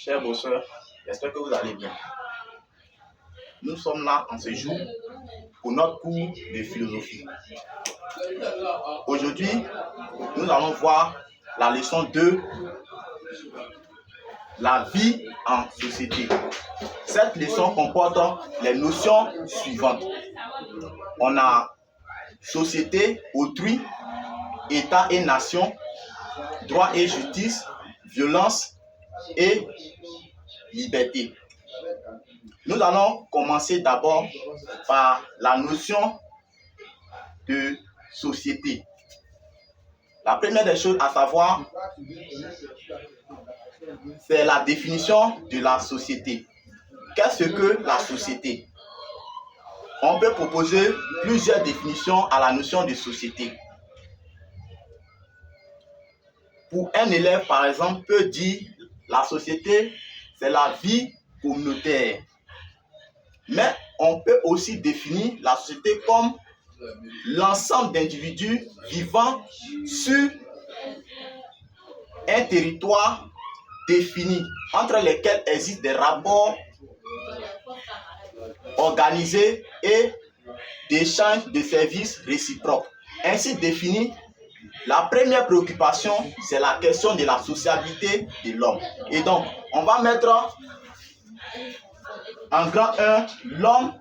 Chers vos soeurs, j'espère que vous allez bien. Nous sommes là en ce jour pour notre cours de philosophie. Aujourd'hui, nous allons voir la leçon 2, la vie en société. Cette leçon comporte les notions suivantes. On a société, autrui, État et nation, droit et justice, violence et liberté. Nous allons commencer d'abord par la notion de société. La première des choses à savoir, c'est la définition de la société. Qu'est-ce que la société? On peut proposer plusieurs définitions à la notion de société. Pour un élève, par exemple, peut dire la société, c'est la vie communautaire. Mais on peut aussi définir la société comme l'ensemble d'individus vivant sur un territoire défini, entre lesquels existent des rapports organisés et d'échange de services réciproques. Ainsi défini, la première préoccupation, c'est la question de la sociabilité de l'homme. Et donc, on va mettre en grand 1, l'homme,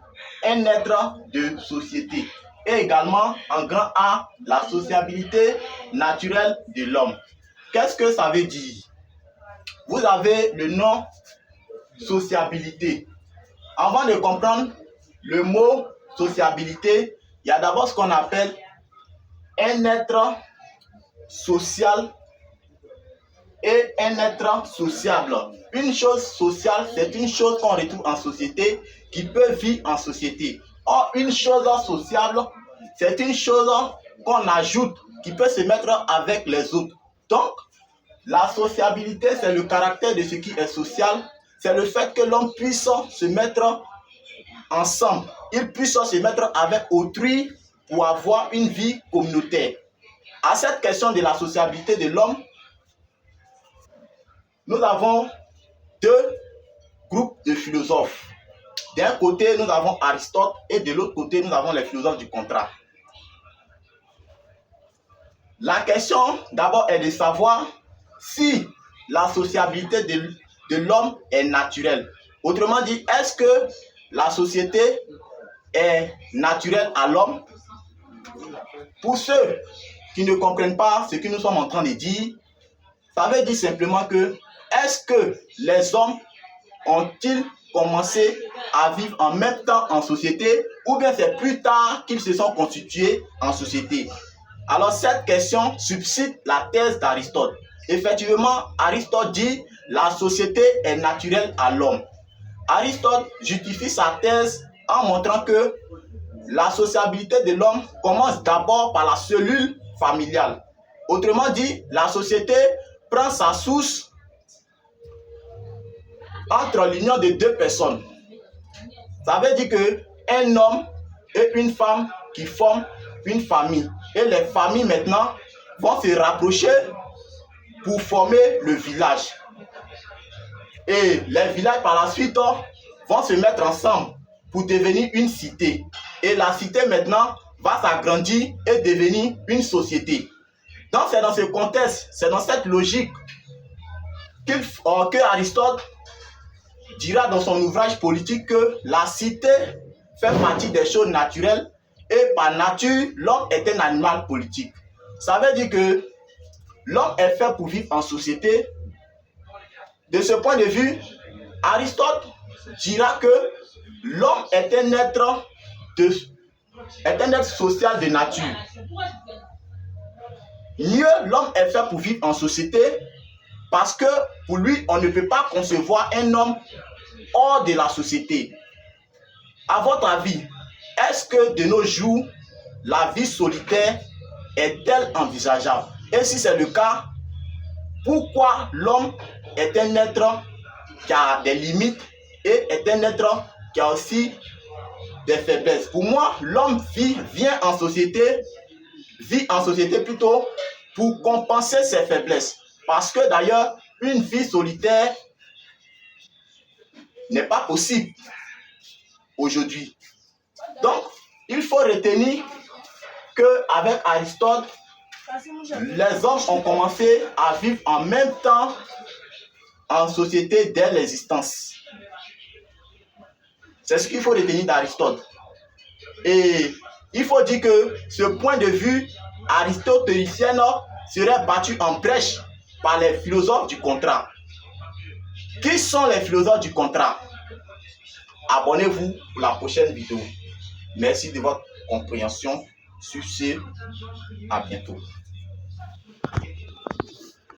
un être de société. Et également, en grand A, la sociabilité naturelle de l'homme. Qu'est-ce que ça veut dire? Vous avez le nom sociabilité. Avant de comprendre le mot sociabilité, il y a d'abord ce qu'on appelle un être social et un être sociable. Une chose sociale, c'est une chose qu'on retrouve en société, qui peut vivre en société. Or, une chose sociable, c'est une chose qu'on ajoute, qui peut se mettre avec les autres. Donc, la sociabilité, c'est le caractère de ce qui est social. C'est le fait que l'homme puisse se mettre ensemble. Il puisse se mettre avec autrui pour avoir une vie communautaire. À cette question de la sociabilité de l'homme, nous avons deux groupes de philosophes. D'un côté, nous avons Aristote et de l'autre côté, nous avons les philosophes du contrat. La question d'abord est de savoir si la sociabilité de l'homme est naturelle. Autrement dit, est-ce que la société est naturelle à l'homme? Pour ceux qui ne comprennent pas ce que nous sommes en train de dire, ça veut dire simplement que est-ce que les hommes ont-ils commencé à vivre en même temps en société ou bien c'est plus tard qu'ils se sont constitués en société? Alors cette question subside la thèse d'Aristote. Effectivement, Aristote dit la société est naturelle à l'homme. Aristote justifie sa thèse en montrant que la sociabilité de l'homme commence d'abord par la cellule familiale. Autrement dit, la société prend sa source entre l'union de deux personnes. Ça veut dire qu'un homme et une femme qui forment une famille. Et les familles maintenant vont se rapprocher pour former le village. Et les villages par la suite vont se mettre ensemble pour devenir une cité. Et la cité maintenant va s'agrandir et devenir une société. Donc c'est dans ce contexte, c'est dans cette logique que Aristote dira dans son ouvrage politique que la cité fait partie des choses naturelles et par nature, l'homme est un animal politique. Ça veut dire que l'homme est fait pour vivre en société. De ce point de vue, Aristote dira que l'homme est un être social de nature. Mieux, l'homme est fait pour vivre en société parce que pour lui, on ne peut pas concevoir un homme hors de la société. À votre avis, est-ce que de nos jours, la vie solitaire est-elle envisageable? Et si c'est le cas, pourquoi l'homme est un être qui a des limites et est un être qui a aussi des faiblesses? Pour moi, l'homme vit en société plutôt pour compenser ses faiblesses. Parce que d'ailleurs, une vie solitaire n'est pas possible aujourd'hui. Donc, il faut retenir qu'avec Aristote, les hommes ont commencé à vivre en même temps en société dès l'existence. C'est ce qu'il faut retenir d'Aristote. Et il faut dire que ce point de vue aristotélicien serait battu en brèche par les philosophes du contrat. Qui sont les philosophes du contrat? Abonnez-vous pour la prochaine vidéo. Merci de votre compréhension. Sur ce, à bientôt.